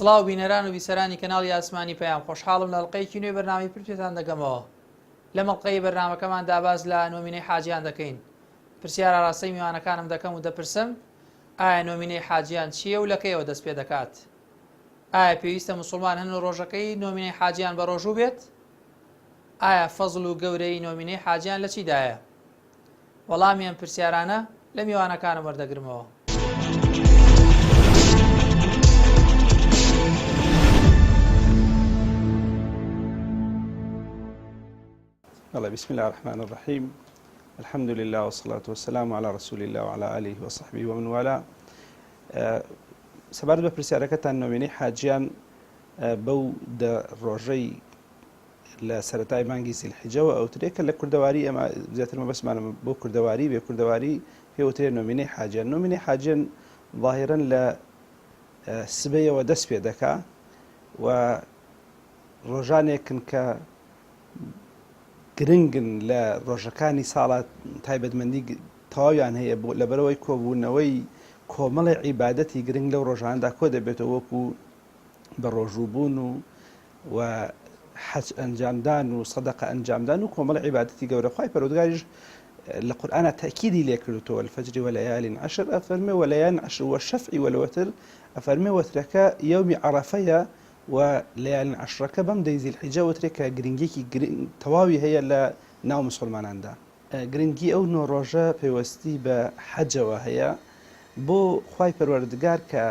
سڵاو بینەران و بیسەرانی کەناڵی ئاسمانی پەیام، خۆشحاڵم لە ئەڵقەیەکی نوێی بەرنامەی پرسیارتان دەگەمەوە. لە مەڵقەی بەرنامەکەمان داباز لە نۆمینەی حاجیان دەکەین. پرسیارە ڕاستەی میوانەکانم دەکەم و دەپرسم ئایا نۆمینەی حاجیان چییە و لەکەیەوە دەست پێ دەکات؟ ئایا پێویستە موسڵمان هەن و ڕۆژەکەی نۆمینەی حاجیان بە ڕۆژوو بێت؟ ئایا فەزڵ و گەورەی نۆمینەی حاجیان لە چیدایە؟ وەڵامی ئەم پرسیارانە لە میوانەکانم وەردەگرمەوە. بسم الله الرحمن الرحيم. الحمد لله والصلاة والسلام على رسول الله وعلى آله وصحبه ومن والاه. سەبارەت بە پرسیارەکەتان نۆمینەی حاجیان بەو ڕۆژەی لە سەرەتای مانگی زیلحیجەوە ئەوترێکە لە کوردەواری ئەمە زیاتر مەبەستمانە بۆ کوردەواری بێ کوردەواری پێوترێت نۆمینەی حاجیان. نۆمینەی حاجیان ظاهرەن لە سبەیەوە دەست پێ دەکا و ڕۆژانێکن کە گرنگن لە ڕۆژەکانی ساڵات تایبەتمەندی تەواویان هەیە لەبەرەوەی کۆبوونەوەی کۆمەڵی عیبادەتی گرنگ لەو ڕۆژاندا کۆ دەبێتەوە وەکو بە ڕۆژووبوون و حەج ئەنجامدان و سەدەقە ئەنجامدان و کۆمەڵی عیبادەتی گەورە. خوای پەروەردگاریش لە قورئانە تەکیدی لێ کردوتەوە الفەجر وەلەیالین عەشر ئەفەرمێ وەلەیالین عەشر وەشەفعی وەلوەتر ئەفەرمێ وەترەکە یەومی عەرەفەیە و لەیالین عەشرەکە بەم دەی زیلحیجە وترێت کە گرنگیەکی تەواوی هەیە لە ناو مسڵماناندا. گرنگی ئەو نۆ ڕۆژە پێوەستی بە حەجەوە هەیە بۆ خوای پەروەردگار کە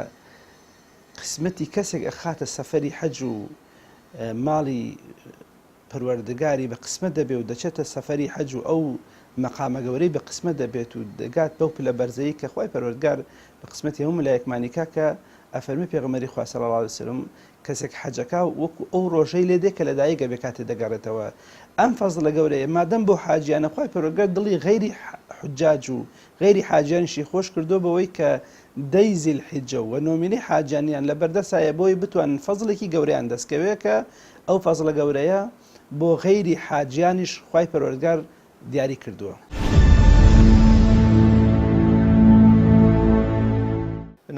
قسمەتی کەسێک ئەخاتە سەفەری حەج و ماڵی پەروەردگاری بە قسمەت دەبێ و دەچێتە سەفەری حەج و ئەو مەقامە گەورەی بە قسمەت دەبێت و دەگات بەو پلە بەرزەیی کە خوای پەروەردگار بە قسمەتی هەموو مەلایەکمانی کاکە ئەفەرمی پێغەمبەری خوا صلی الله علیه وسلم کەسێک حەجەکە وەکو ئەو ڕۆژەی لێ دێ کە لەدایکە بێ کاتێ دەگەڕێتەوە. ئەم فەزڵە گەورەیە مادەم بۆ حاجیانە خوای پەروەردگار دڵی غەیری حجاج و غەیری حاجیانیشی خۆش کردو بەوەی کە دەی زیلحیجە و نۆمینەی حاجیانیان لە بەردەسایە بۆی بتوانن فەزڵێکی گەورەیان دەستکەوێ کە ئەو فەزڵە گەورەیە بۆ غەیری حاجیانیش خوای پەروەردگار دیاری کردووە.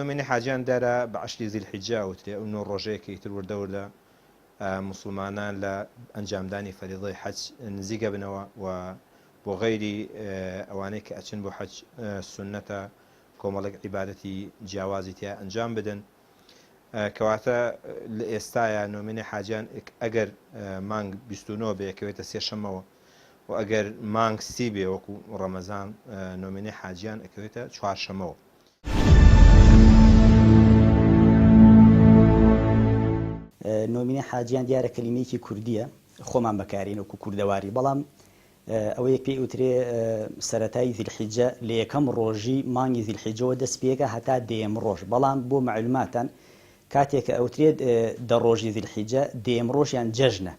نۆمینەی حاجیان دارە بە عەشری زیلحیجە وترێ ئەو نۆ ڕۆژەیەکی تر وردەوردە مسلمانان لە ئەنجامدانی فەریضەی حەج نزیکە بنەوە و بۆ غەیری ئەوانەی کە ئەچن بۆ حەج سونەتە کۆمەڵێک عیبادەتی جیاوازی تیا ئەنجام بدەن. کەواتە لە ئێستایە نۆمینەی حاجیان ئەگەر مانگ 29 بێ یەکەوێتە سێشەمەوە و ئەگەر مانگ 30 بێ وەکو ڕەمەزان نۆمینەی حاجیان ئەکەوێتە چوارشەمەوە. نۆمینەی حاجیان دیارە کەلیمەیەکی کوردیە خۆمان بەکارێن وەکو کوردەواری، بەڵام ئەوە یەک پێی وترێ سەرەتای زیلحیجە لە یەکەم ڕۆژی مانگی زیلحیجەوە دەست پێکە هەتا دێم ڕۆژ. بەڵام بۆ معلوماتان کاتێککە ئەوترێت دە ڕۆژی زیلحیجە دێم ڕۆژیان جەژنە،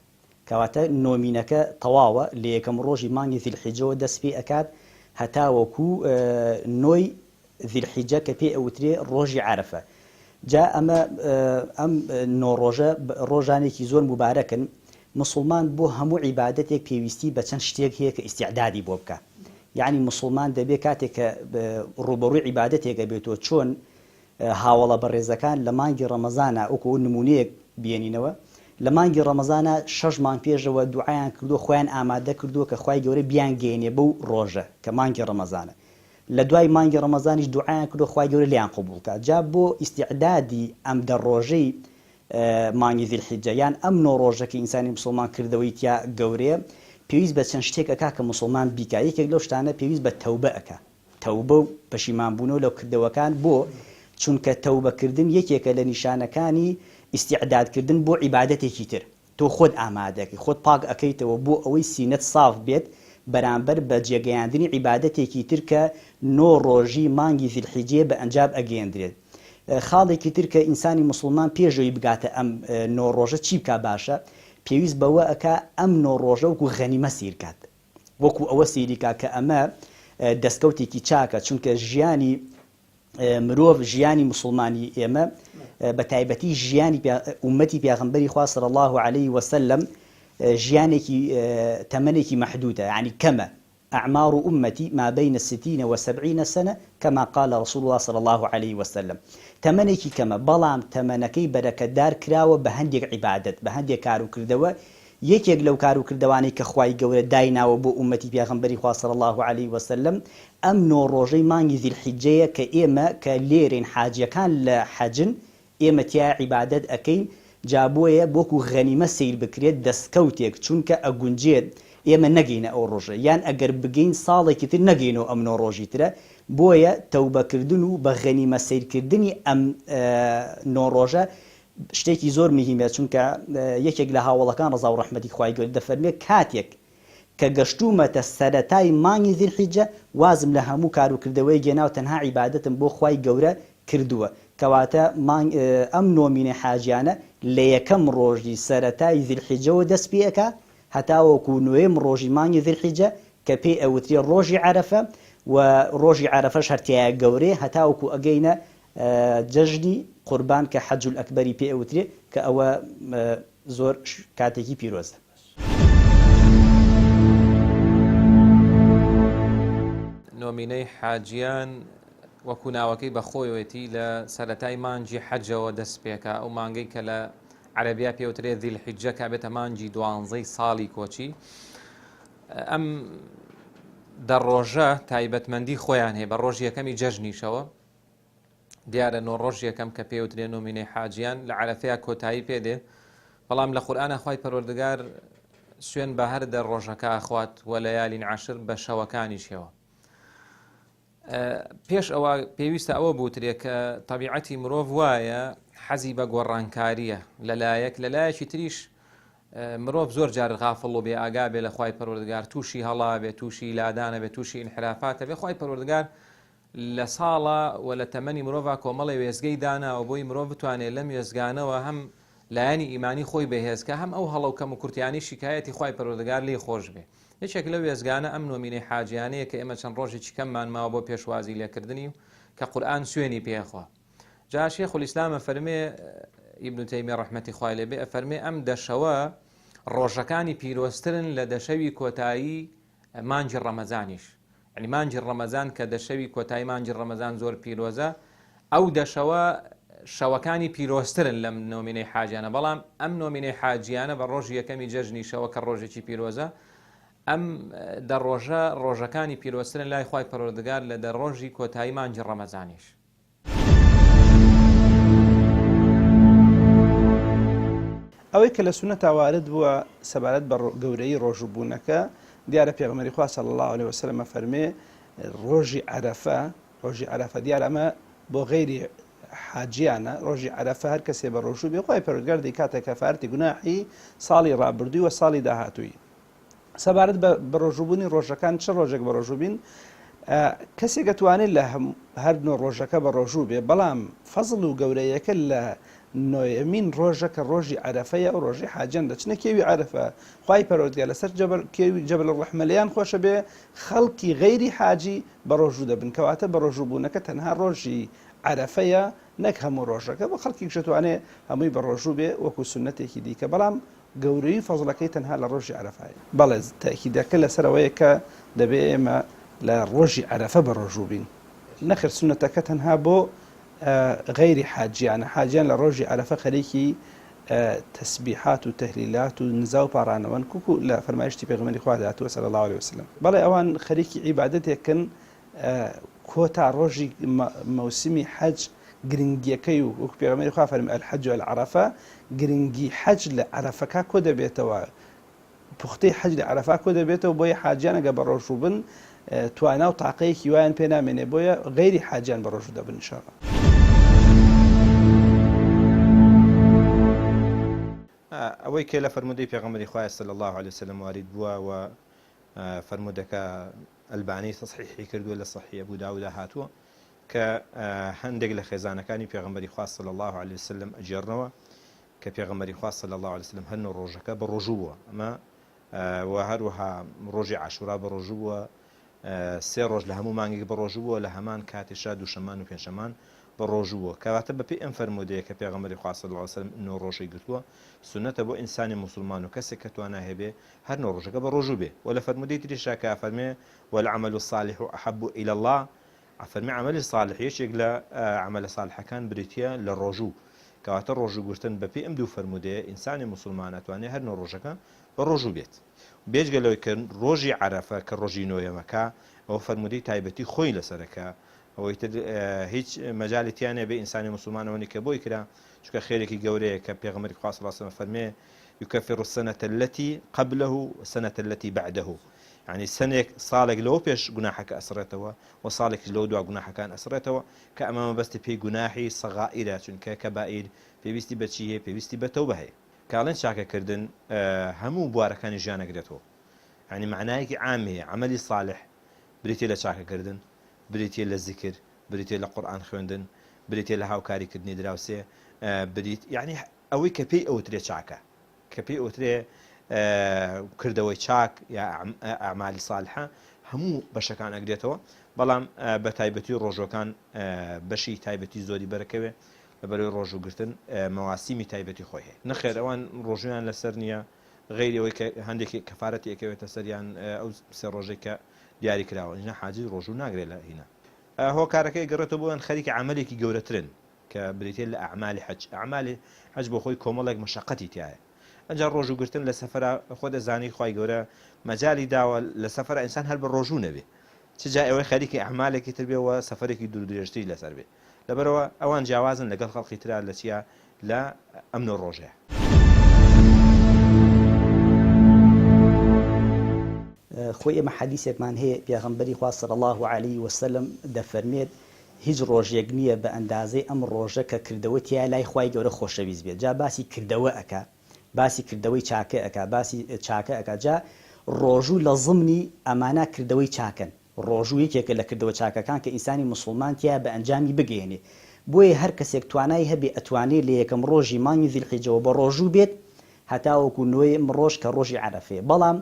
کەواتە نۆمینەکە تەواوە لە یەکەم ڕۆژی مانگی زیلحیجەوە دەست پێ ئەکات هەتا وەکو نۆی زیلحیجە کە پێ ئەوترێ ڕۆژی عەرەفە. جا ئەم نۆ ڕۆژە ڕۆژانێکی زۆر مبارەکن. مسلمان بۆ هەموو عیبادەتێک پێویستی بە چەند شتێک هەیە کە ئیستیعدادی بۆ بکە. یعنی مسلمان دەبێت کاتێک کە ڕوبەڕووی عیبادەتێکە بێتەوە چۆن هاوڵە بەڕێزەکان لە مانگی ڕەمەزانە وەکو نمونەیەک بێنینەوە، لە مانگی ڕەمەزانە 6 مانگ پێشەوە دوعایان کردو خۆیان ئامادە کردووە کە خوای گەورە بیانگەێنێ بەو ڕۆژە کە مانگی ڕەمەزانە. لە دوای مانگی ڕەمەزانیش دوعایان کردو خوای گەورە لیان قبوڵ کات. جا بۆ ئیستیعدادی ئەم دە ڕۆژەی مانگی زیلحیجە یان ئەم نۆ ڕۆژەکە ئینسانی مسلمان کردەوەی تیا گەورەیە پێویست بە چەند شتێک ئەکا کە مسلمان بیکا. یەکێک لەو شتانە پێویست بە تەوبە ئەکا، تەوبە و پەشیمانبوونەوە لەو کردەوەکان، بۆ چونکە تەوبەکردن یەکێکە لە نیشانەکانی ئیستیعدادکردن بۆ عیبادەتێکی تر. تۆ خۆت ئامادەکەی، خۆت پاک ئەەکەیتەوە بۆ ئەوەی سینەت ساف بێت بەرامبەر بە جێگەیاندنی عیبادەتێکی تر کە نۆ ڕۆژی مانگی زیلحیجە بە ئەنجام ئەگەیەندرێت. خاڵێکی تر کە ئینسانی مسلمان پێشەوەی بگاتە ئەم نۆ ڕۆژە چی بکا باشە؟ پێویست بەوە ئەکا ئەم نۆ ڕۆژە وەکو غەنیمە سیرکات، وەکو ئەوە سیریکا کە ئەمە دەستکەوتێکی چاکە، چونکە ژیانی مرۆڤ ژیانی مسلمانی ئێمە بە تایبەتی ژیانی ئومەتی پێغەمبەری خوا صلی الله علیه وسلم ژیانێکی تەمەنێکی مەحدودە، یعنی کەمە. أعمار أمتي ما بين 60 و70 سنة كما قال رسول الله صلى الله عليه وسلم. تمنيكي كما بلام تمنكي بركة دار كراوة بهنديك عبادت بهنديك كارو كردوا یەکێک لەو کار و کردوانەی کە خوای گەورە دایناوە بۆ ئومەتی پێغەمبەری خوا صلی الله عليه وسلم ئەم 9 ڕۆژەی مانگی ذیلحیجەیە کە ئێمە کە لێرین حاجیەکان لە حەجن ئێمە تیا عیبادەت ئەکەین جابۆیە بۆکو غەنیمە سیر بکرێت دەستکەوتێک چونکە ئەگونجێت ئێمە نەگەینە ئەو ڕۆژە یان ئەگەر بگەین ساڵێکی تر نەگەینەوە ئەم 9 ڕۆژی ترە بۆیە تەوبەکردن و بە غەنیمە سیرکردنی ئەم 9 ڕۆژە شتێکی زۆر مهمە چونکە یەکێک لە هاوڵەکان ڕزا و ڕەحمەتی خوای گەورە دەفەرمێت کاتێک کە گەشتومەتە سەرەتای مانگی ذیلحیجە وازم لە هەموو کاروکردەوەی گێناو تەنها عیبادەتم بۆ خوای گەورە کردووە کەواتە ئەم نۆمینە حاجیانە لە یەکەم ڕۆژی سەرەتای ذیلحیجەوە دەست پێەکە هەتاوەکو نوێم ڕۆژی مانگی ذیلحیجە کە پێی ئەوترێ ڕۆژی عەرەفە و ڕۆژی عەرەفەش هەرتیایە گەورەیە هەتاوەکو ئەگەینە جەژنی قوربان کە حەجول ئەکبەری پێ ئەوترێ کە ئەوە زۆر کاتێکی پیرۆزە. نۆمینەی حاجیان وەکو ناوەکەی بە خۆیەتی لە سەرەتای مانجی حەجەوە دەست پێکە ئەو مانگەی کە لە عەرەبیا پێوترێت ذیلحیجە کە بێتە مانجی 12 ساڵی کۆچی ئەم دەڕۆژە تایبەتمەندی خۆیان هەیە بە ڕۆژ یەکەمی جەژنیشەوە دیارە 9 ڕۆژ یەکەم کە پێوترێ نۆمینەی حاجیان لە عەرەفەیە کۆتایی پێدێ بەڵام لە قورئانە خوای پەروەردگار سوێن بە هەر دە ڕۆژەکە ئەخوات وە لەیالین عەشر بە شەوەکانیشەوە پێش ئەوە پێویستە ئەوە بوترێ کە تەبیعەتی مرۆڤ وایە حەزی بە گۆڕانکاریە لەلایەک لەلایەکی تریش مرۆڤ زۆر جار غافڵ و بێ ئاگا بێ لە خوای پەروەردگار تووشی هەڵا بێ تووشی لادانە بێ تووشی ئینحرافاتە بێ خوای پەروەردگار لە ساڵە و لە تەمەنی مرۆڤ کۆمەڵی وێزگەی داناوە بۆی مرۆڤ بتوانێت لەم وێزگانەوە هەم لایەنی ئیمانی خۆی بەهێزکە هەم ئەو هەڵە و کەم و کورتیانی شکایەتی خوای پەروەردگار لێی خۆش بێ یەکێک لە وێزگانە ئەم نۆمینەی حاجیانەیە کە ئێمە چەند ڕۆژێکی کەممان ماوە بۆ پێشوازی لێکردنی و کە قورئان سوێنی پێخوا جا شێخ الئیسلام فەرمێ ئیبن تەیمیە ڕەحمەتی خوای لێ بێ ئەفەرمێ ئەم دەشەوە ڕۆژەکانی پیرۆزترن لە دەشەوی کۆتایی مانجی ڕەمەزانیش ینی مانجی ڕەمەزان کە دەشەوی کۆتایی مانجی ڕەمەزان زۆر پیرۆزە ئەو دەشەوە شەوەکانی پیرۆزترن لەم نۆمینەی حاجیانە بەڵام ئەم نۆمینەی حاجیانە بە ڕۆژی یەکەمی جەژنی شەوە کە ڕۆژێکی پیرۆزە ئەم دەڕۆژە ڕۆژەکانی پیرۆزترن لای خوای پەروەردگار لە دەڕۆژی کۆتایی مانجی ڕەمەزانیش ئەوەی کە لە سونەت وارد بووە سەبارەت بە گەورەی ڕۆژوبوونەکە دیارە پێغەمبەری خوا صلی الله عليه وسلم فەرمێ ڕۆژی عەرەفە دیارە ئەمە بۆ غەیری حاجیانە ڕۆژی عەرەفە هەر کەسێ بە ڕۆژوو بێ خوای پەروەردگار دەیکاتە کەفارەتی گوناحی ساڵی ڕابردووی و ساڵی داهاتووی سەبارەت بە ڕۆژوبوونی ڕۆژەکان چ ڕۆژێک بە ڕۆژوو بین کەسێک دەتوانێت لە هەر نۆ ڕۆژەکە بە ڕۆژوو بێ بەڵام فەزڵ و گەورەیەکە لە نۆیەمین ڕۆژە کە ڕۆژی عەرەفەیە و ڕۆژی حاجەن دەچنە کێوی عەرەفە خوای پەروەردگار لەسەر کێوی جەبل ڕەحمەلیان خۆشە بێ خەڵکی غەیری حاجی بە ڕۆژوو دەبن کەواتە بە ڕۆژووبوونەکە تەنها ڕۆژی عەرەفەیە نەک هەموو ڕۆژەکە بۆ خەڵکی دەتوانێت هەمووی بە ڕۆژوو بێ وەکو سونەتێکی دیکە بەڵام گەورەی فەزڵەکەی تەنها لە ڕۆژی عەرەفەیە بەڵێ تاکیدەکە لەسەرەوەیە کە دەبێ ئێمە لە ڕۆژی عەرەفە بە ڕۆژوو بین نەخر سونەتەکە تەنها بۆ غەیری حاجیان لە ڕۆژی عەرەفە خەریکی تەسبیحات و تەهلیلات و نزا و پاڕانەوەن کوکو لە فەرمایشتی پێغەمبەری خوا داهاتووە صلی الله عليه وسلم بەڵێ ئەوان خەریکی عیبادەتێکن کۆتا ڕۆژی مەوسمی حەج گرنگیەکەی و وەکو پێغەمبەری خوا فەرمی الحەج والعەرەفە گرنگی حەج لە عەرەفەکە کۆ دەبێتەوە پوختەی حەج لە عەرەفە کۆ دەبێتەوە بۆیە حاجیان ئەگە بە ڕۆژوو بن توانا و تاقەیەکی وایان پێ نامێنێ بۆیە غەیری حاجیان بە ڕۆژوو دەبن ئینشاءڵڵا ئەوەی کێ لە فەرمودەی پێغەمبەری خوای صلی الله عليه وسلم وارد بووە و فەرمودەکە ئەلبانی تەصحیحی کردووە لە صحیح ئەبوو داوودا هاتووە کە هەندێک لە خێزانەکانی پێغەمبەری خوا صلی الله عليه وسلم ئەجێڕنەوە کە پێغەمبەری خوا صلی الله عليه وسلم هەر ڕۆژەکە بە ڕۆژوو بووە ئەمە و هەروەها ڕۆژی عاشورا بە ڕۆژوو بووە 3 ڕۆژ لە هەموو مانگێک بە ڕۆژوو بووە لە هەمان کاتێشا دووشەمان و پێنجشەمان بە ڕۆژووە کەواتە بەپی ئەم فەرمودەیە کە پێغەمبەری خوا صلی الله علیه وسلم نۆ ڕۆژەی گرتووە سنەتە بۆ ئینسانی موسڵمان و کەسێک کە توانای هەبێ هەر نۆ ڕۆژەکە بە ڕۆژوو بێ و لە فەرمودەی تریشا کە فەرمێ والعمل الصالح أحب إلى الله فەرمی عملی صالح یەکێک لە عملە صالحەکان بریتە لە ڕۆژوو کەواتە ڕۆژوو گرتن بەپی ئەم دوو فەرمودەیە ئینسانی موسڵمان ئەتوانێت هەر نۆ ڕۆژەکە بە ڕۆژوو بێت بێجگەلەوەی کە ڕۆژی عەرەفە کە ڕۆژی نۆیەمەکە ئەو فەرمودەی تایبەتی خۆی لەسەرەکە ئەوەی هیچ مەجاڵیتیانێ بێ ئینسانی موسڵمانەوەنی کە بۆی کرا چونکە خێرێکی گەورەیە کە پێغەمبەری خوا صلی الله علیه وسلم فەرمێ يكفر السنة التي قبله والسنة التي بعده يعني سنة صالك لو بيش جناحك أسرتوا وصالك لو دوا جناحك أسرتوا كأمام بس تبي جناحي صغائرة شنك كبائر في بيستي بتشيه في بيستي بتوبه كالن شاكا كردن همو بواركان جانا قدرته يعني معناه عامة عملي صالح بريتي لشاكا كردن بريتي للذكر بريتي للقرآن خوندن بريتي لهاوكاري كدني دراوسي بريت يعني أوي كبي أو تري شاكا كبي أو تري کردەوەی چاک یا ئەعمالی ساڵحە هەموو بەشەکان ئەگرێتەوە بەڵام بە تایبەتی ڕۆژەکان بەشی تایبەتی زۆری بەرەکەوێ لەبەرەوەی ڕۆژوگرتن مەواسیمی تایبەتی خۆی هەیە نەخێر ئەوان ڕۆژیان لەسەر نییە غیرەوەی کە هەندێکی کەفارەتی ئەکەوێتە سەریان ئەو سێ ڕۆژێک کە دیاری کراوە هینا حاجی ڕۆژوو ناگرێت لە هینا هۆکارەکەی گەڕێتەوە بۆیان خەریکی عملێکی گەورەترن کە بریتێ لە ئەعمالی حەج ئەعمالی حەج بۆ خۆی کۆمەڵێک مەشەقەتی تایە ئەجا ڕۆژوگرتن لە سەفەرە خۆ دەزانی خی گەورە مەجای داوە لە سەفەر ئینسان هەر بە ڕۆژوو نەبێ چجا ئەوەی خەریکی ئەعمالێکی تر بێەوە سەفەرێکی دوورودرێژتی لەسەر بێ لەبەرەوە ئەوان جیاوازن لەگەڵ خەڵقی ترا لە چیا لە ئەم نۆ ڕۆژەیە خۆی ئێمە حەدیثێکمان هەیە پێغەمبەری خوا صلی الله علیه وسلم دەفەرمێت هیچ ڕۆژێک نییە بە ئەندازەی ئەم ڕۆژە کە کردەوە تیا لای خی گەورە خۆشەویست بێت جا باسی کردەوە ئەکا باسی کردەوەی چاکە ئەکا باسی چاکە ئەکا جا ڕۆژوو لە ضمنی ئەمانە کردەوەی چاکەن ڕۆژوو یەکێکە لە کردەوە چاکەکان کە ئینسانی موسڵمان تیا بە ئەنجامی بگەێنێ بۆیە هەر کەسێک توانای هەبێ ئەتوانێت لە یەکەم ڕۆژی مانگی ذیلحیجەوە بە ڕۆژوو بێت هەتاوەکو نوێم ڕۆژ کە ڕۆژی عەرەفەیە بەڵام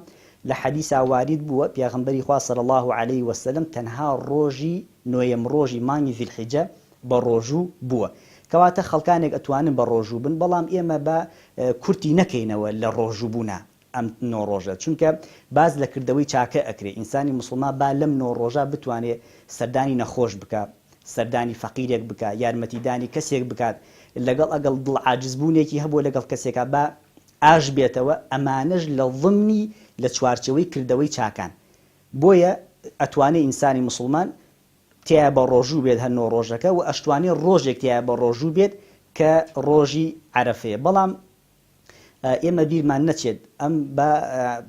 لە حەدیثا وارد بووە پێغەمبەری خوا صلی الله علیه وسلم تەنها ڕۆژی نوێم ڕۆژی مانگی ذیلحیجە بە ڕۆژوو بووە کەواتە خەڵکانێک ئەتوانن بە ڕۆژوو بن بەڵام ئێمە بە کورتی نەکەینەوە لە ڕۆژوو بوونە ئەم نۆ ڕۆژە چونکە باز لە کردەوەی چاکە ئەکرێ ئینسانی موسڵمان با لەم نۆ ڕۆژە بتوانێت سەردانی نەخۆش بکات سەردانی فەقیرێک بکات یارمەتیدانی کەسێک بکات لەگەڵ ئەگەڵ دڵ عاجزبوونێکی هەبوو لەگەڵ کەسێکە با ئاش بێتەوە ئەمانەش لە ضمنی لە چوارچەوەی کردەوەی چاکان بۆیە ئەتوانێت ئینسانی موسڵمان تیا بە ڕۆژوو بێت هەر نۆ ڕۆژەکە و ئەشتوانێ ڕۆژێک تیا بە ڕۆژوو بێت کە ڕۆژی عەرەفەیە بەڵام ئێمە بیرمان نەچێت ئەم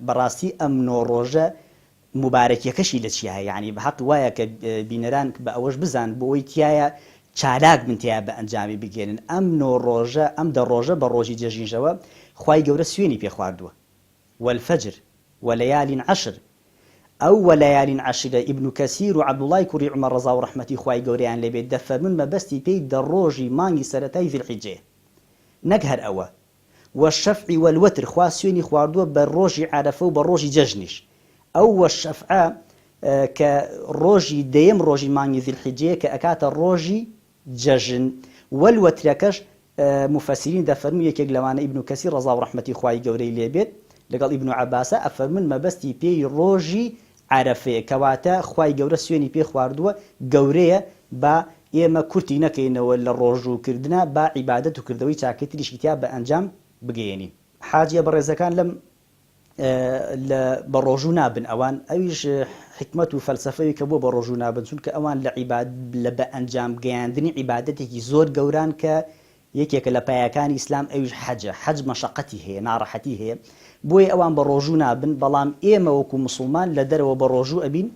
بەڕاستی ئەم نۆ ڕۆژە مبارەکیەکەشی لە چیایە یعنی بە حەق وایە کە بینەران بە ئەوەش بزان بۆ ئەوەی تایە چالاک من تیا بە ئەنجامی بگێنن ئەم نۆ ڕۆژە ئەم دە ڕۆژە بە ڕۆژی جەژینژەوە خوای گەورە سوێنی پێخواردووە والفجر وليال عشر ئەو وەلایالین عەشرە ئیبن کەسیر و عەبدوڵای کوڕی عومەر ڕەزا و ڕەحمەتی خوای گەورەیان لێبێت دەفەرمون مەبەستی پێی دە ڕۆژی مانگی سەرەتای ذیلحیجەیە نەک هەر ئەوە والشەفعی والوەتر خوا سوێنی خواردووە بە ڕۆژی عەرەفە و بە ڕۆژی جەژنیش ئەو وەشەفعە کە ڕۆژی دەیەم ڕۆژی مانگی ذیلحیجەیە کە ئەکاتە ڕۆژی جەژن والوەترەکەش مفەسیرین دەفەرمون یەکێک لەوانە ئیبن کەسیر ڕەزا و ڕەحمەتی خوای گەورەی لێبێت لەگەڵ ئیبن عەباسە ئەفەرمون مەبەستی پێی ڕۆژی عەرەفەیە کەواتە خوای گەورە سوێنی پێ خواردووە گەورەیە با ئێمە کورتی نەکەینەوە لە ڕۆژووکردنە با عیبادەت و کردەوەی چاکەی تریشی تیا بە ئەنجام بگەێنین حاجیە بەڕێزەکان لەم بە ڕۆژوو نابن ئەوان ئەویش حکمت و فەلسەفەوی کە بۆ بە ڕۆژوو نابن چونکە ئەوان لە بە ئەنجام گەیاندنی عیبادەتێکی زۆر گەوران کە یەکێکە لە پایەکانی ئیسلام ئەویش حەجە حەج مەشەقەتی هەیە ناڕەحەتی هەیە بۆیە ئەوان بە ڕۆژوو نابن بەڵام ئێمە وەکو موسڵمان لە دەرەوە بە ڕۆژوو ئەبین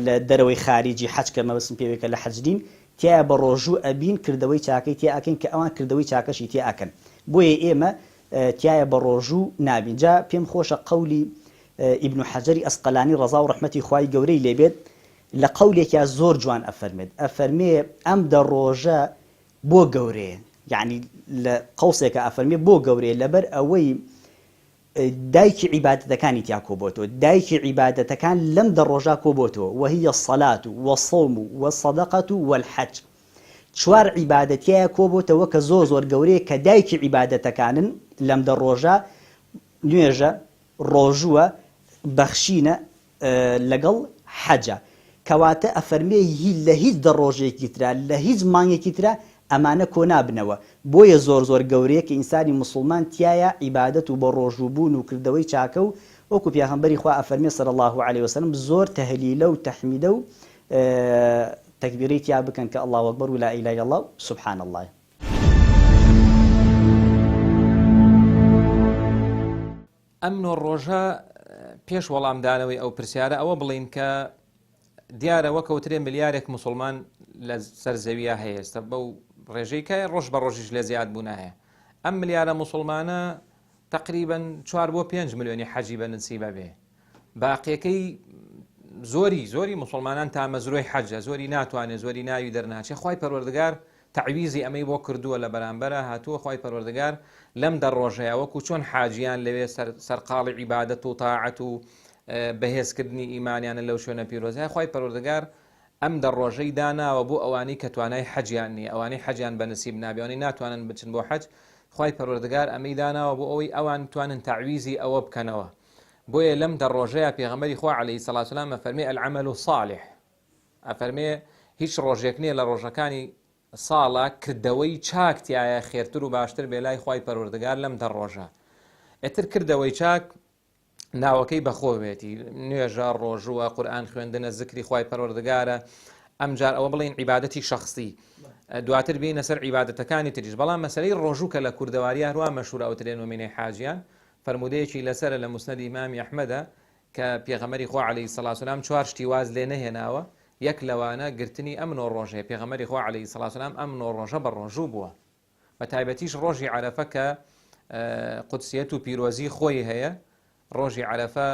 لە دەرەوەی خارجی حەج کە مەبەستم پێوێکە لە حەجدین تیا بە ڕۆژوو ئەبین کردەوەی چاکەی تیا ئەکەین کە ئەوان کردەوەی چاکەشی تیا ئەکەن بۆیە ئێمە تایە بە ڕۆژوو نابین جا پێم خۆشە قەولی ئیبن حەجەری ئەسقەلانی ڕەزا و ڕەحمەتی خوای گەورەی لێبێت لە قەولێکیا زۆر جوان ئەفەرمێ ئەم دە ڕۆژە بۆ گەورەیە یعنی لە قەوسێکە ئەفەرمێ بۆ گەورەیە لەبەر ئەوەی دایکی عیبادەتەکانی تیا کۆبۆتەوە دایکی عیبادەتەکان لەم دە ڕۆژە کۆبۆتەوە وهي الصلاة والصوم والصدقة والحج چوار عیبادەتیایە کۆبووتەوە کە زۆر گەورەیە کە دایکی عیبادەتەکانن لەم دە ڕۆژە نوێژە ڕۆژووە بەخشینە لەگەڵ حەجە کەواتە ئەفەرمێ لە هیچ دە ڕۆژێکی ترا لە هیچ مانگێکی ترا ئەمانە کۆنابنەوە بۆیە زۆر گەورەیە کە ئینسانی مسلمان تایە عیبادەت و بە ڕۆژووبوون و کردەوەی چاکە و وەکو پیاغەمبەری خوا ئەفەرمێ صلی الله عليه وسلم زۆر تەهلیلە و تەحمیدە و تەکبیرەی تیا بکەن کە الله ئەکبەر و لا ئیلاهە ئیلا الله سبحان الله. ئەم نۆ ڕۆژە پێش وەڵامدانەوەی ئەو پرسیارە ئەوە بڵین کە دیارە وەکەوترێ ملیارێک مسلمان لە سەر زەویە هەیە ئێستا بەو ڕێژەی کە ڕۆژ بە ڕۆژیش لە زیاد بوون هەیە ئەم ملیارە مسلمانە تقریبا 4 بۆ 5 ملیۆنی حەجی بە نسیبە بێ باقیەکەی زۆری مسلمانان تا مەزرۆی حەجە زۆری ناتوانێت زۆری ناوی دەرناچێ خوای پەروەردگار تعویزی ئەمەی بۆ کردووە لە بەرامبەرە هاتووە خوای پەروەردگار لەم دە ڕۆژەیە وەکو چۆن حاجیان لەوێ سەرقاڵی عیبادەت و تاعەت و بەهێزکردنی ئیمانیانە لەو شوێنە پیرۆزای خوای پەروەردگار ئەم دە ڕۆژەی داناوە بۆ ئەوانەی کە توانای حەجیان نیە ئەوانەی حەجیان بە نسیب نابێ ناتوانن بچن بۆ حەج خوای پەروەردگار ئەمەی داناوە بۆ ئەوەی ئەوان توانن تعویزی ئەوە بکەنەوە بۆیە لەم دە ڕۆژەیە پێغەمبەری خوا عەلەیهی سەڵات و سەلام ئەفەرمێ العەمەل الصالح ئەفەرمێ هیچ ڕۆژێک نییە لە ڕۆژەکانی ساڵە کردەوەی چاکتیایە خێرتر و باشتر بێ لای خوای پەروەردگار لەم دە ڕۆژە ئێتر کردەوەی چاک ناوەکەی بەخۆ بێتی نوێژە ڕۆژووە قورئان خوێندنە زکری خوای پەروەردگارە ئەمجار ئەوە بڵین عیبادەتی شخصی دواتر بینە سەر عیبادەتەکانی تریش بەڵام مەسەلەی ڕۆژوو کە لە کوردەواری هەروە مەشهورە ئەوترێن ومینەی حاجیان فەرمودەیەکی لەسەرە لە موسنەدی ئیمامی ئەحمەدە کە پێغەمبەری خوا عەلەیهی سەڵات و سەلام 4 شتی واز لێ نەهێناوە یەک لەوانە گرتنی ئەم نۆ ڕۆژەیە پێغەمبەری خوا عەلەیهی سەڵات و سەلام ئەم نۆ ڕۆژە بە ڕۆژوو بووە بە تایبەتیش ڕۆژی عەرەفە کە قودسیەت و پیرۆزی خۆی هەیە ڕۆژی عەرەفە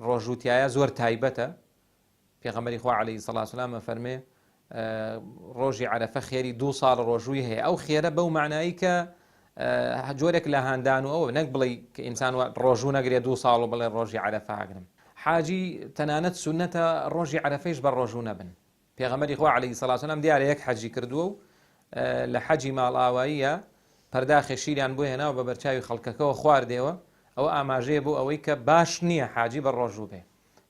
ڕۆژوتیایە زۆر تایبەتە پێغەمبەری خوا عەلەیهی سەڵات و سەلام ئەفەرمێ ڕۆژی عەرەفە خێری 2 ساڵ ڕۆژووی هەیە ئەو خێرە بەو معنایی کە جۆرێک لە هاندان و ئەوە نەک بڵێ کە ئینسان ڕۆژوو نەگرێت 2 ساڵ و بڵێ ڕۆژی عەرەفە ئاگرم حاجی تەنانەت سونەتە ڕۆژی عەرەفەیش بە ڕۆژوو نەبن پێغەمبەری خوا عەلەیهی سەڵات و سەلام دیارە یەک حەجی کردووە و لە حەجی ماڵ ئاواییە پەرداخی شیریان بۆ هێناوە بە بەرچاوی خەڵکەکەەوە خواردێەوە ئەوە ئاماژەیە بۆ ئەوەی کە باش نییە حاجی بە ڕۆژوو بێ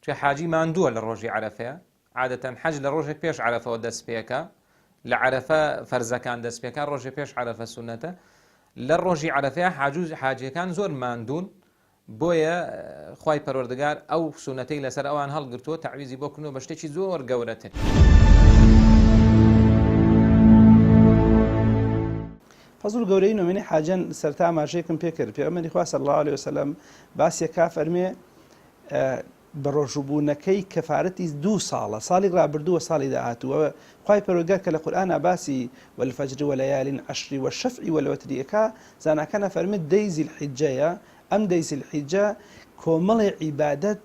چێ حاجی ماندووە لە ڕۆژی عەرەفەیە عادەتەن حەج لە ڕۆژێک پێش عەرەفەوە دەست پێکە لە عەرەفە فەرزەکان دەست پێکە ڕۆژێک پێش عەرەفە سونەتە لە ڕۆژی عەرەفەیە حاجیەکان زۆر ماندوون بۆیە خوای پەروەردگار ئەو سونەتەی لەسەر ئەوان هەڵگرتووە تعویزی بۆ کردنەوە بە شتێکی زۆر گەورەتر فەزڵ گەورەی نوێنەی حاجیان سەرتا ئاماژەیەکم پێ کرد پێغەمبەری خوا صلی الله علیه وسلم باسیەکە فەرمێ بە ڕۆژووبوونەکەی کەفارەتی 2 ساڵە ساڵی ڕابردووە ساڵی داهاتووە خوای پەروەردگار کە لە قورئانە باسی والفەجر والەیالین عەشری والشەفعی والوەتریەکە زاناکانە فەرمێ دەی زیلحیجەیە ئەم دەی زیلحیجە کۆمەڵی عیبادەت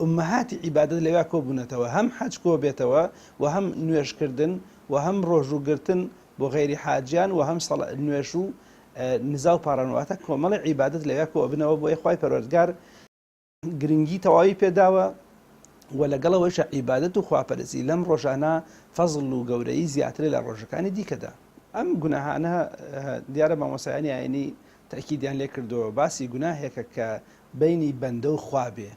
ئومەهاتی عیبادەت لەوێ کۆبوونەتەوە هەم حەج کۆ بێتەوە و هەم نوێژکردن و هەم ڕۆژووگرتن بۆ غەیری حاجیان و هەم نوێژ و نزا و پاڕانواتە کۆمەڵی عیبادەت لەوێ کۆ بنەوە بۆ خوای پەروەردگار گرنگی تەواوی پێداوە و لەگەڵەوەش عیبادەت و خواپەرستی لەم ڕۆژانە فەزڵ و گەورەی زیاترە لە ڕۆژەکانی دیکەدا ئەم گوناهانە دیارە مامۆسایانی ئاینی تاکیدیان لێ کردەوە باسی گوناهێکە کە بینی بەندە و خوا بێ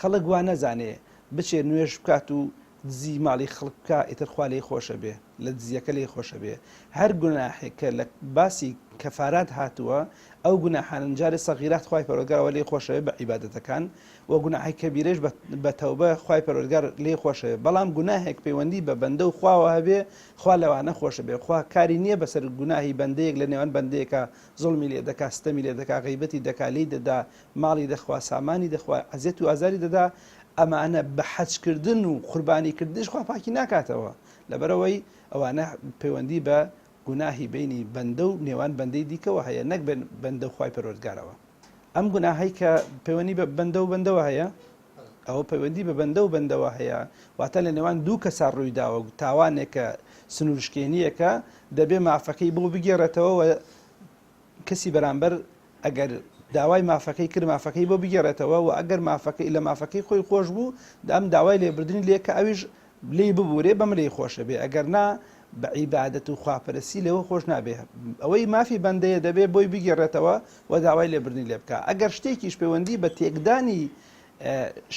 خەڵک وا نەزانێ بچێ نوێژ بکات و دزی ماڵی خەڵک بکە ئیتر خوا لێی خۆشە بێ لە دزیەکە لێی خۆشە بێ هەر گوناهێک کە لە باسی کەفارات هاتووە ئەو گوناهانە جارێ سەغیرات خوای پەروەردگار لێی خۆشە بێ بە عیبادەتەکان و گوناهی کەبیرەش بە تەوبە خوای پەروەردگار لێی خۆشە بێ بەڵام گوناهێک پەیوەندی بە بەندە و خواوە هەبێ خوا لەوانە خۆشە بێ خوا کاری نییە بەسەر گوناهی بەندەیەک لە نێوان بەندەیەکە زوڵمی لێ دەکا ستەمی لێ دەکا غیبەتی دەکا لێی دەدا ماڵی دەخوا سامانی دەخوا عەزیەت و ئازاری دەدا ئەمانە بە حەجکردن و قوربانیکردنش خوا پاکی ناکاتەوە لەبەرەوەی ئەوانە پەیوەندی بە گوناهی بینی بەندە و نێوان بەندەی دیکەوە هەیە نەک بەندە و خوای پەروەردگارەوە ئەم گوناهەی کە پەیوەندی بە بەندە و بەندەوە هەیە ئەوە پەیوەندی بە بەندە و بەندەوە هەیە واتە لە نێوان دوو کەسا ڕوویداوە تاوانێکە سنوورشکێنیەکە دەبێ مافەکەی بۆ بگێڕێتەوە و کەسی بەرامبەر ئەگەر داوای مافەکەی کرد مافەکەی بۆ بگێڕێتەوە و ئەگەر مافەکەی لە مافەکەی خۆی خۆش بوو ئەم داوای لێبردنی لێکە ئەویش لێی ببوورێ بەم لێی خۆشە بێ ئەگەر نا بە عیبادەت و خواپەرستی لەوە خۆش نابێ ئەوەی مافی بەندەیە دەبێت بۆی بگێڕێتەوە و داوای لێبرنی لێ بکە ئەگەر شتێکیش پەیوەندی بە تێکدانی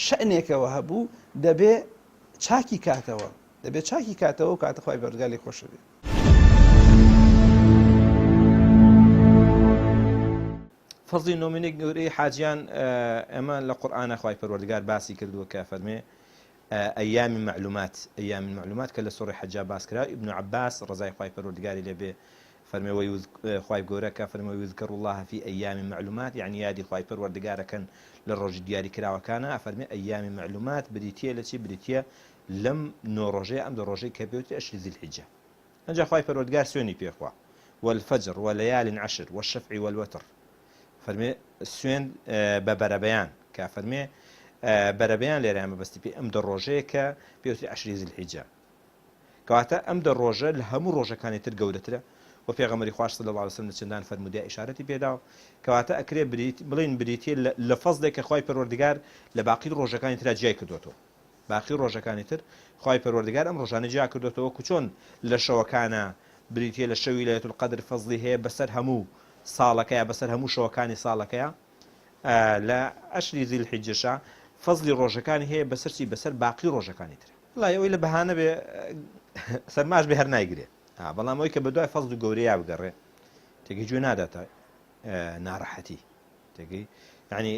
شەئنێکەوە هەبوو دەبێ چاکی کاتەوە دەبێت چاکی کاتەوە و کاتە خۆی بەرگالی خۆشە بێت. فەزلی نۆمینێک گەورەی حاجیان ئەمە لە قورئانە خوای پەروەردگار باسی کردووە کە فەرمێ ئەیامی معلومات کە لە سوڕی حەجا باس کرا ئیبن عەباس ڕزای خوای پەروەردگاری لێبێ فەرمێ خوای گەورە کە فەرمێ یذکر الله فی ئەیامی معلومات یعنی یادی خوای پەروەردگارەکەن لە ڕۆژی دیاری کراوەکانە فەرمێ ئەیامی معلومات بریتیە لە چی بریتیە لەم نۆ ڕۆژەیە ئەم دە ڕۆژەی کە پێوتری ئەشری ذیل حیجە ئەنجا خوای پەروەردگار سوێنی پێخوا والفجر وليال عشر والشفع والوتر فەرمێ سوێن بە بەرەبەیان کە فەرمێ بەرەبەیان لێرە ئەمە بەستی پێ ئەم دە ڕۆژەیە کە پێوتری عەشری ذیل حیجە کەواتە ئەم دە ڕۆژە لە هەموو ڕۆژەکانی تر گەورەترە و پێغەمبەری خوا صلی الله علیه و سلم لە چەندان فەرموودە ئیشارەتی پێداوە کەواتە ئەکرێ بڵین بریتیە لە فەزلێک کە خوای پەروەردگار لە باقی ڕۆژەکانی ترا جیای کردوێتەوە باقی ڕۆژەکانی تر خوای پەروەردگار ئەم ڕۆژانە جیا کردوێتەوە و چۆن لە شەوەکانە بریتیە لە شەوی لەیلەتول قەدر فەزلی هەیە بەسەر هەموو ساڵەکەیە بەسەر هەموو شەوەکانی ساڵەکەیە لە عەشری ذیل حیجەشە فەزلی ڕۆژەکانی هەیە بەسەرچی بەسەر باقی ڕۆژەکانی تر وڵای ئەوەی لە بەهانە بێ سەرماش بێ هەر نایگرێ بەڵام ئەوەی کە بەدوای فەزل و گەورەیە بگەڕێ تێگەی گوێ ناداتە ناڕەحەتی تێگەی یعنی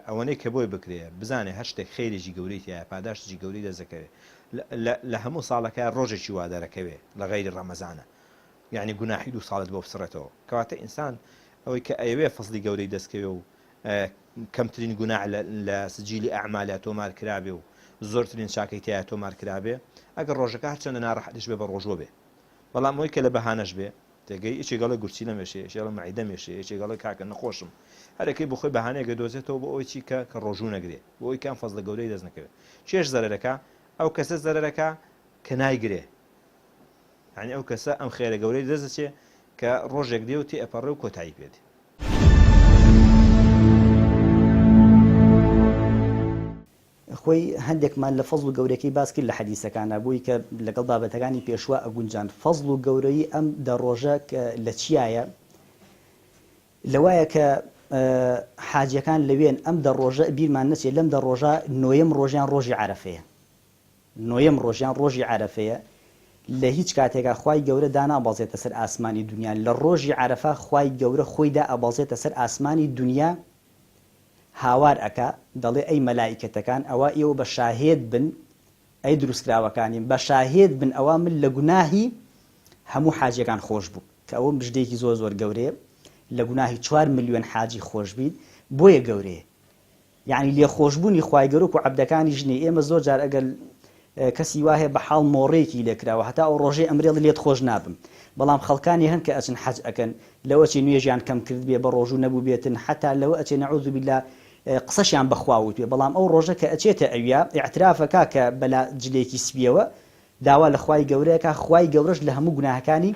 ئەوەنەی کە بۆی بکرێ بزانێ هەر شتێک خەیرێکی گەورەی تایە پاداشتی گەورەی دەزەکەوێت لە هەموو ساڵەکە ڕۆژێکی وا دەرەکەوێ لە غەیری ڕەمەزانە یعنی گوناحی دوو ساڵت بۆ بسڕێتەوە کەواتە ئینسان ئەوەی کە ئەوێ فەزلی گەورەی دەستکەوێ و کەمترین گوناح لە سجیلی ئەعمالە تۆمار کرابێ و زۆرترین چاکەی تایە تۆمار کرابێ ئەگەر ڕۆژەکە هەرچەندە ناڕەحەتیش بێ بە ڕۆژوە بێ بەڵام ئەوەی کە لە بەهانەش بێ تێگەی ئیچێگەڵی گورچی لە مێشێ ئیچێگەڵی مەعیدە مێشێ ئیچێگەڵی کاکە نەخۆشم هەرێکەی بۆ خۆی بەهانەیەکە دۆزێتەوە بۆ ئەوی چی کە ڕۆژوو نەگرێ بۆ ئەوی کام فەزلە گەورەی دەست نەکەوێت چێش زەرەرەکە ئەو کەسە زەرەرەکە کە نایگرێ یعنی ئەو کەسە ئەم خێرە گەورەی دەستێ کە ڕۆژێک دێ و تێ ئەپەڕێ و کۆتایی پێدێ خۆی هەندێکمان لە فەزل و گەورەکەی باس کرد لە حەدیسەکانە بووی کە لەگەڵ بابەتەکانی پێشوە ئەگونجان فەزل و گەورەی ئەم دە ڕۆژە لە چیایە لەوایە کە حاجیەکان لەوێن ئەم دە ڕۆژە بیرمان نەچێت لەم دە ڕۆژە نۆیەم ڕۆژیان ڕۆژی عەرەفەیە نۆیەم ڕۆژیان ڕۆژی عەرەفەیە لە هیچ کاتێکا خوای گەورە دانابەزێتە سەر ئاسمانی دنیا لە ڕۆژی عەرەفە خوای گەورە خۆیدا ئەبەزێتە سەر ئاسمانی دنیا هاوار ئەکا دەڵێ ئەی مەلائیکەتەکان ئەوە ئێوە بە شاهێد بن ئەی دروستکراوەکانیم بە شاهێد بن ئەوە من لە گوناهی هەموو حاجیەکان خۆش بوو کە ئەوە بژدەیەکی زۆر زۆر گەورەیە لە گوناهی 4 ملیۆن حاجی خۆش بیت بۆیە گەورەیە یعنی لێ خۆشببوونی خوای گەورە و عەبدەکانی ژنێ ئێمە زۆر جار ئەگەر کەسی وایە بە حاڵ مۆڕەیەکی لێکراوە هەتا ئەو ڕۆژەی ئەمرێڵ لێت خۆش نابم بەڵام خەڵکانی هەن کە ئەچن حەج ئەکەن لەوە چی نوێژیان کەم کرد بێ بە ڕۆژوو نەبوو بێتن حتا لەوە ئەچێ نەعوذ بالله قسەشیان بەخواوت بێ بەڵام ئەو ڕۆژە کە ئەچێتە ئەویا ئیعترافەکە کە بەلا جلێکی سپیەوە داوا لە خوای گەورەیەکە خوای گەورەش لە هەموو گوناهەکانی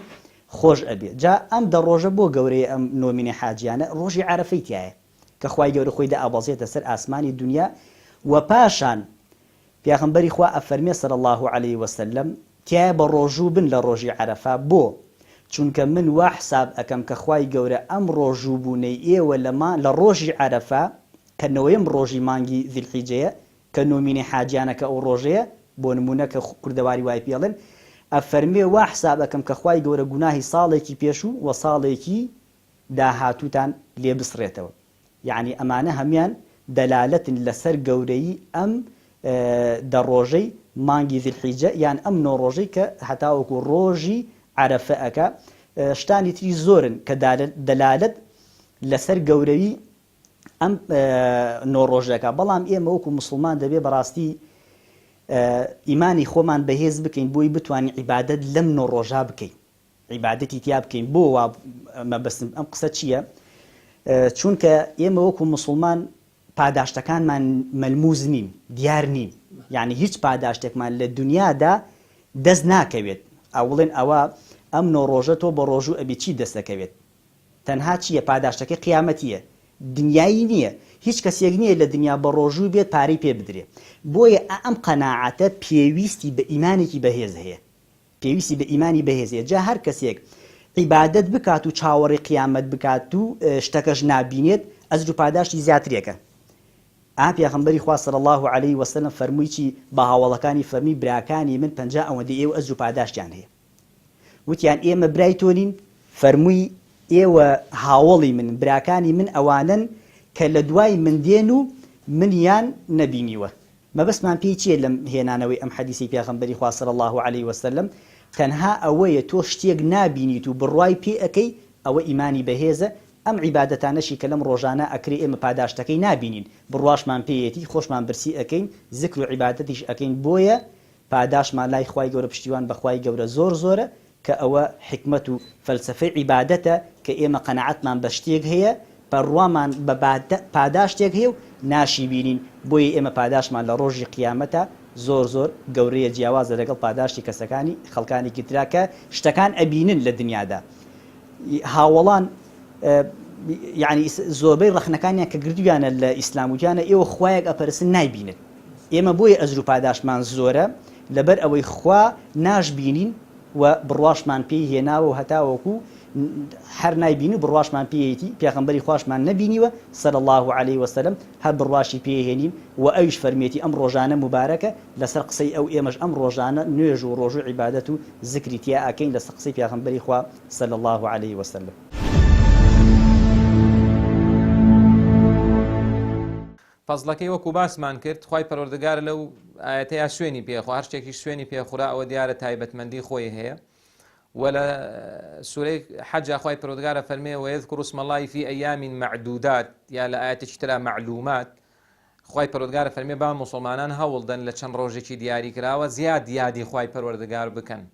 خۆش ئەبێ جا ئەم دە ڕۆژە بۆ گەورەیە ئەم نۆمینێ حاجیانە ڕۆژی عەرەفەی تایە کە خوای گەورە خۆی دا ئەبەزێتە سەر ئاسمانی دنیا و پاشان پیغمبری خوا ئەفەرمێ صلی الله علیه وسلم تایە بە ڕۆژوو بن لە ڕۆژی عەرەفە بۆ چونکە من وا حساب ئەکەم کە خوای گەورە ئەم ڕۆژوو بوونەی ئێوە لە ڕۆژی عەرەفە کە نەوەیەم ڕۆژی مانگی ذیلحیجەیە کە نۆمینێ حاجیانەکە ئەو ڕۆژەیە بۆ نمونە کە کوردەواری وای پێڵێن ئەفەرمێ وا حساب ئەکەم کە خوای گەورە گوناهی ساڵێکی پێشوو و ساڵێکی داهاتووتان لێ بسڕێتەوە یعنی ئەمانە هەمیان دەلالەتن لەسەر گەورەی ئەم دە ڕۆژەی مانگی ذیلحیجە یان ئەم نۆ ڕۆژەی کە هەتاوەکو ڕۆژی عەرەفە ئەکا شتانی تری زۆرن کە دەلالەت لەسەر گەورەی ئەم نۆ ڕۆژەکە بەڵام ئێمە وەکو موسڵمان دەبێ بەڕاستی ئیمانی خۆمان بەهێز بکەین بۆی بتوانین عیبادەت لەم نۆ ڕۆژە بکەین عیبادەتی تیا بکەین بۆ وا مەبەستم ئەم قسە چییە چونکە ئێمە وەکو موسڵمان پاداشتەکانمان مەلموز نین دیار نین یعنی هیچ پاداشتێکمان لە دنیادا دەست ناکەوێت ئەوڵێن ئەوە ئەم نۆ ڕۆژە تۆ بە ڕۆژوو ئەبی چی دەستەکەوێت تەنها چییە پاداشتەکەی قیامەتیە دنیایی نییە هیچ کەسێک نییە لە دنیا بە ڕۆژوو بێت پارەی پێ بدرێ بۆیە ئەم قەناعەتە پێویستی بە ئیمانێکی بەهێز هەیە پێویستی بە ئیمانی بەهێزیە. جا هەر کەسێک عیبادەت بکات و چاوەڕێی قیامەت بکات و شتەکەش نابینێت ئەجر و پاداشتی زیاترێکە. پێغەمبەری خوا صلی الله علیه وسلم فەرمووی چی بە هاوڵەکانی فەرمی براکانی من 50 ئەوەندە ئێوە ئەجر و پاداشتیان هەیە. وتیان ئێمە برای تۆ نین؟ فەرمووی ئێوە هاوڵی من براکانی من ئەوانن کە لە دوای من دێن و منیان نەبینیوە. مەبەستمان پێی چییە لەم هێنانەوەی ئەم حەدیسی پێغەمبەری خوا صلی الله علیه وسلم؟ تەنها ئەوەیە تۆ شتێک نابینیت و بڕوای پێ ئەەکەی ئەوە ئیمانی بەهێزە. ئەم عیبادەتانەشی کە لەم ڕۆژانە ئەکرێ ئێمە پاداشتەکەی نابینین، بڕواشمان پێیەتی خۆشمان برسی ئەەکەین، ذکر و عیبادەتیش ئەەکەین، بۆیە پاداشمان لای خوای گەورە پشتیوان بەخوای گەورە زۆر زۆرە کە ئەوە حکمت و فەلسفەی عیبادەتە کە ئێمە قەنەعەتمان بە شتێک هەیە، پەڕوامان بە پاداشتێک هەیە و ناشی بینین، بۆیە ئێمە پاداشمان لە ڕۆژی قیامەتە زۆر زۆر گەورەیە، جیاوازە لەگەڵ پاداشتی کەسەکانی خەڵکانی ترا کە شتەکان ئەبینن لە دنیادا. هاوڵان یعنی زۆربەی ڕەخنەکانیان کە گردویانە لە ئیسلام وتیانە ئێوە خوایەک ئەپەرستن نایبینن. ئێمە بۆیە ئەجر و پاداشمان زۆرە لەبەر ئەوەی خوا ناشبینین و بڕواشمان پێی هێناوە و هەتاوەکو هەر نایبینی و بڕواشمان پێیەتی پێغەمبەری خواشمان نەبینیوە صلی الله علیه وسلم هەر بڕواشی پێهێنین و ئەویش فەرمێتی ئەم ڕۆژانە مبارەکە لەسەر قسەی ئەو ئێمەش ئەم ڕۆژانە نوێژ و ڕۆژ و عیبادەت و ذکری تیا ئەکەین لەسەر قسەی پێغەمبەری خوا صلی الله علیه وسلم. فەزڵەکەی وەکو باسمان کرد خوای پەروەردگار لەو ئاەتەیە سوێنی پێخوا هەر شتێکی سوێنی پێخورا ئەوە دیارە تایبەتمەندی خۆی هەیە. ولا سورة حج أخوي برودجارة فرمي ويذكر اسم الله في أيام معدودات يا لآيات اشترى معلومات أخوي برودجارة فرمي بام مسلمانان هولدن لشان روجي دياري كراوة زياد يادي أخوي برودجار بكن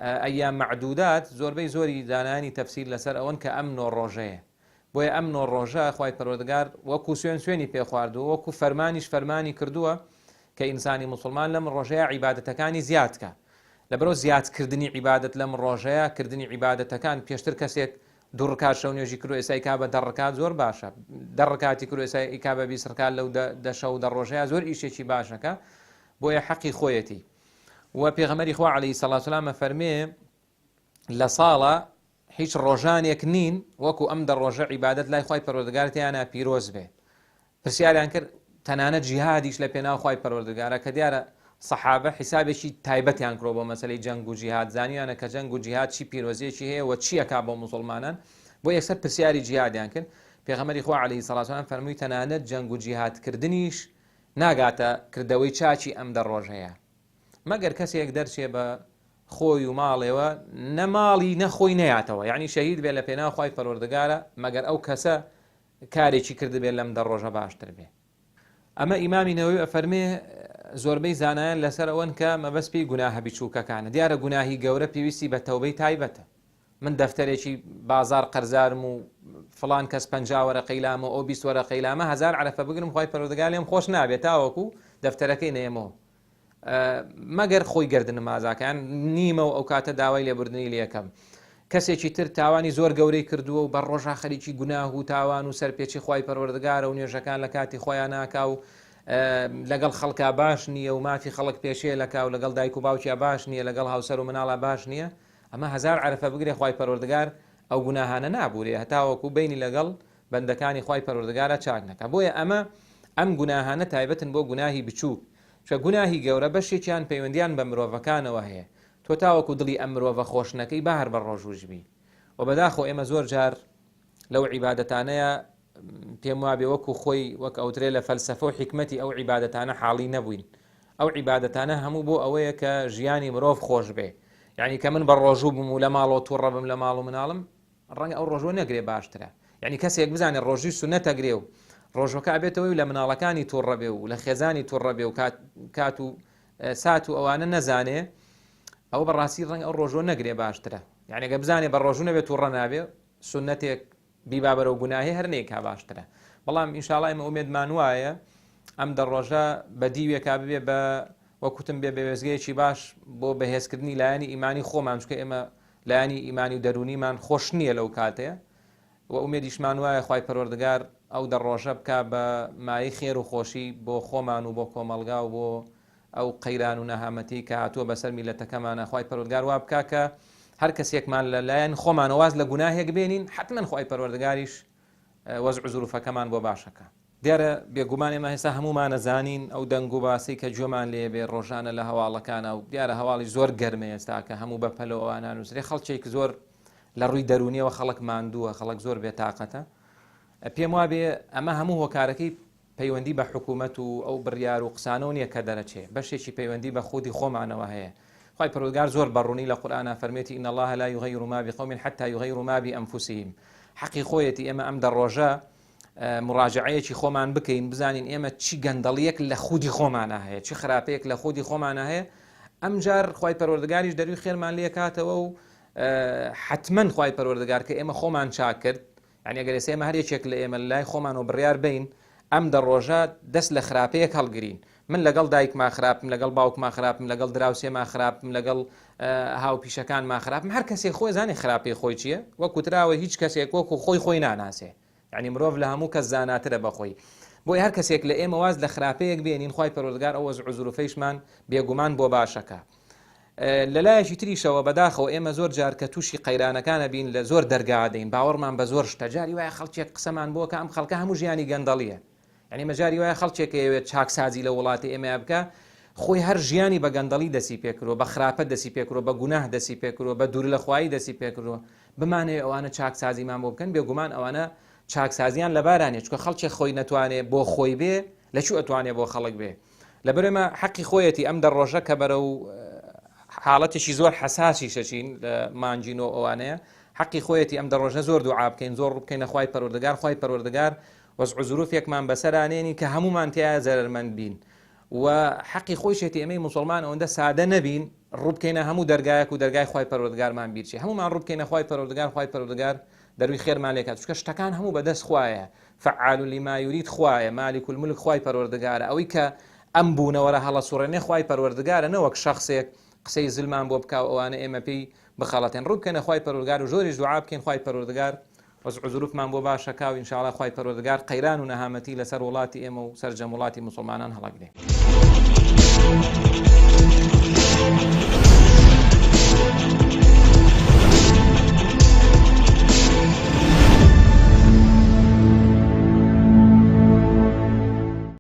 أيام معدودات زور بي زوري داناني تفسير لسر أون كأمن الروجة بوي أمن الروجة أخوي برودجار وكو سويني بيخواردو وكو فرماني كردوه كإنساني مسلمان لم الروجة عبادتكاني زيادك لەبەرەوە زیادکردنی عیبادەت لەم ڕۆژەیە کردنی عیبادەتەکان پێشتر کەسێک دوو ڕکات شەو نوێژی کرد و ئێستا ئیکا بە 10 ڕکات زۆر باشە، 10 ڕکاتی کرد و ئێستا ئیکا بە 20 ڕکات لەو دەشە و دەڕۆژەیە زۆر ئیشێکی باشەکە بۆیە حەقی خۆیەتی. و پێغەمبەری خوا عەلەیهی سەڵات و سەلام فەرمێ لە ساڵە هیچ ڕۆژانێک نین وەکو ئەم 10 ڕۆژە عیبادەت لای خوای پەروەردگار تیانە پیرۆز بێ. پرسیاریان کرد تەنانەت جیهادیش لە پێناو خوای پەروەردگارە کە دیارە صحابە حسابێکی تایبەتیان کرۆ بۆ مەسەلەی جەنگ و جیهاد، زانیانە کە جەنگ و جیهاد چی پیرۆزیەکی هەیە و چیەکا بۆ موسڵمانان، بۆ یەکسەر پرسیاری جیهادیان کرد. پێغەمبەری خوا عەلەیهی سەڵات و سەلام فەرمووی تەنانەت جەنگ و جیهادکردنیش ناگاتە کردەوەی چاچی ئەم 10 ڕۆژەیە مەگەر کەسێک دەرچێ بە خۆی و ماڵێوە نەماڵی نەخۆی نەیاتەوە، یعنی شەهید بێ لە پێناو خوای پەروەردگارە مەگەر ئەو کەسە کارێکی کردبێت لەم 10 ڕۆژە باشتر بێ. ئەمە ئیمامی نەوەوی ئەفەرمێ زۆربەی زانایان لەسەر ئەوەن کە مەبەست پێی گوناهە بیچووکەکانە، دیارە گوناهی گەورە پێویستی بە تەوبەی تایبەتە. من دەفتەرێکی بازار قەرزارم و فڵان کەس 50 وەرەقەی لامە ئەو 20 وەرەقەی لامە 1000 عەرەفە بگرم خوای پەروەردگار لێم خۆش نابێت تاوەکو دەفتەرەکەی نێمەوە مەگەر خۆی گردنم ئازاکەیان نیمە و ئەو کاتە داوای لێبوردنی لێکەم. کەسێکی تر تاوانی زۆر گەورەی کردووە و بە ڕۆژا خەریکی گوناه و تاوان و سەرپێچی خوای پەروەردگارە و نوێژەکان لە کاتی خۆیان ناکا و لەگەڵ خەڵکا باش نییە و مافی خەڵک پێشێ لەکا و لەگەڵ دایک و باوکیا باش نییە لەگەڵ هاوسەر و مناڵە باش نییە، ئەمە 1000 عەرەفە بگرێ خوای پەروەردگار ئەو گوناهانە نابورێ هەتاوەکو بینی لەگەڵ بەندەکانی خوای پەروەردگارە چاک نەکا. بۆیە ئەم گوناهانە تایبەتن بۆ گوناهی بچووک، چە گوناهی گەورە بەشێکیان پەیوەندیان بە مرۆڤەکانەوە هەیە، تۆ تاوەکو دڵی ئەم مرۆڤە خۆشنەکەی بەهەر بە ڕۆژوژ بی. و بەداخۆ ئێمە زۆر جار لەو عیبادەتانەیە پێم وابێ وەکو خۆی وەک ئەوترێ لە فەلسەفە و حیکمەتی ئەو عیبادەتانە حاڵی نەبووین. ئەو عیبادەتانە هەموو بۆ ئەوەیە کە ژیانی مرۆڤ خۆش بێ، یعنی کە من بە ڕۆژوو بم و لە ماڵەوە تووڕە بم لە ماڵ و مناڵم ڕەنگە ئەو ڕۆژوە نەگرێ باشترە، یعنی کەسێک بزانێ ڕۆژی سونەتەگرێ و ڕۆژەکە ئەبێتەوەی و لە مناڵەکانی تووڕە بێ و لە خێزانی تووڕە بێ و کات و سات و ئەوانە نەزانێ ئەو بەڕاستی ڕەنگە ئەو ڕۆژوە نەگرێ باشترە، یعنی گە بزانێ بە ڕۆژوو نەبێت تووڕە نابێ سونەتێک بیبابەرە و گوناهی هەر نێکا باشترە. بەڵام ئینشاڵڵا ئێمە ئومێدمان وایە ئەم 10 ڕۆژە بە دیوێکا ببێ بە وەکوتم بێ بەوێزگەیەکی باش بۆ بەهێزکردنی لایەنی ئیمانی خۆمان، چکە ئێمە لایەنی ئیمانی و دەرونیمان خۆش نییە لەو کاتەیە و ئومێدیشمان وایە خوای پەروەردگار ئەو 10 ڕۆژە بکا بە مای خێر و خۆشی بۆ خۆمان و بۆ کۆمەڵگا و بۆ ئەو قەیران و نەهامەتی کە هاتووە بەسەر میلەتەکەمانە خوای پەروەردگار وا بکا کە هەر کەسێکمان لەلایەن خۆمان واز لە گوناهێک بێنین حتمما خوای پەروەردگاریش وەزع زروفەکەمان بۆ باشەکە. دیارە بێگومان ئێمە هێستا هەمومان نەزانین ئەو دەنگ و باسی کە گوێمان لێبێ ڕۆژانە لە هەواڵەکانە و دیارە هەواڵی زۆر گەرمە ئێستا کە هەموو بە پەلەوانان وزرێ خەڵکێک زۆر لە ڕووی دەرونیەوە خەڵک ماندووە خەڵک زۆر بێتاقەتە. پێم وابێ ئەمە هەموو هۆکارەکەی پەیوەندی بە حکوومەت و ئەو بڕیار و قسانەوە نییە کە دەرەچێ بەشێکی پەیوەندی بە خودی خۆمانەوە هەیە. خوای پەروەردگار زۆر بەڕوونی لە قورئانە فەرمێتی ئین الله لا یغیر ما بقوم حتى یغیروا ما بأنفسهم. حەقی خۆیەتی ئێمە ئەم دەڕۆژە مراجعەیەکی خۆمان بکەین بزانین ئێمە چی گەندەڵیەک لە خودی خۆمانە هەیە چی خراپەیەک لە خودی خۆمانە هەیە. ئەم جار خوای پەروەردگاریش دەروی خێرمان لێ کاتەوە و حتمما خوای پەروەردگار کە ئێمە خۆمان چاک کرد یعنی ئەگەر ئێمە هەر یەکێک لە ئێمە لای خۆمان و بڕیار بین ئەم دەڕۆژە دەست لە خراپەیەک هەڵگرین. من لەگەڵ دایکما خراپم لەگەڵ باوکما خراپم لەگەڵ دراوسێما خراپم لەگەڵ هاوپیشەکانما خراپم هەر کەسێک خۆی زانێ خراپی خۆی چییە وەکو تراوە هیچ کەسێک وەکو خۆی ناناسێ یعنی مرۆڤ لە هەموو کەس زاناترە بەخۆی. بۆی هەر کەسێک لە ئێمە واز لە خراپەیەک بێنین خوای پەروەردگار ئەو وەزع زروفەیشمان بێگومان بۆ باشەکە. لەلایەکی تریشەوە بەداخەوە ئێمە زۆر جار کە تووشی قەیرانەکانە بین لە زۆر دەرگادەین باوەڕمان بە زۆر شتە جاری وایە خەڵکێک قسەمان بۆ کە ئەم خەڵکە هەموو ژیانی گەندەڵیە یعنی مەجاری وایە خەڵکێک ئەوێت چاکسازی لە وڵاتی ئێمە بکە خۆی هەر ژیانی بە گەندەڵی دەسی پێکردەوە بە خراپەت دەسی پێکردەوە بە گوناه دەسی پێکردەوە بە دوور لە خوایی دەسی پێکردەوە بمانێ ئەوانە چاکسازیمان بۆ بکەن بێگومان ئەوانە چاکسازیان لەبارانێ چکە خەڵکی خۆی نەتوانێت بۆ خۆی بێ لەچوو ئەتوانێت بۆ خەڵک بێ لەبەرێمە حەقی خۆیەتی ئەم دەڕۆژە کە بەرە و حاڵەتێکی زۆر حەساسی شەچین لە مانجینۆ ئەوانەیە حەقی خۆیەتی ئەم دەڕۆژە زۆر دوعا بکەین زۆر ڕووبکەینە خوای پەروەردگار خوای پەروەردگار وەزع زروفێکمان بەسەرانێنی کە هەمومان تیا زەرمەند بین و حەقی خۆیشێتی ئەمەی موسڵمان ئەوەندە سادە نەبین ڕووبکەینە هەموو دەرگایەک و دەرگای خوای پەروەردگارمان بیرچێ هەمومان ڕووبکەینە خوای پەروەردگار دەروی خێرمان لێکات چکە شتەکان هەموو بەدەست خوایە فعال لما یورید خوایە مالک الملک خوای پەروەردگارە ئەوەی کە ئەم بوونەوەرە هەڵە سوڕێنێ خوای پەروەردگارە نەوەک شەخصێک قسەی زلمان بۆ بکاو ئەوانە ئێمە پێی بخەڵەتێن ڕووبکەنە خوای پەروەردگار و زۆریش دوعا بکەین خوای پەروەردگار وەزع زروفمان بۆ باشەکا و ئینشاءڵڵا خوای پەروەردگار قەیران و نەهامەتی لەسەر وڵاتی ئێمە و سەرجەم وڵاتی موسڵمانان هەڵەگرێ.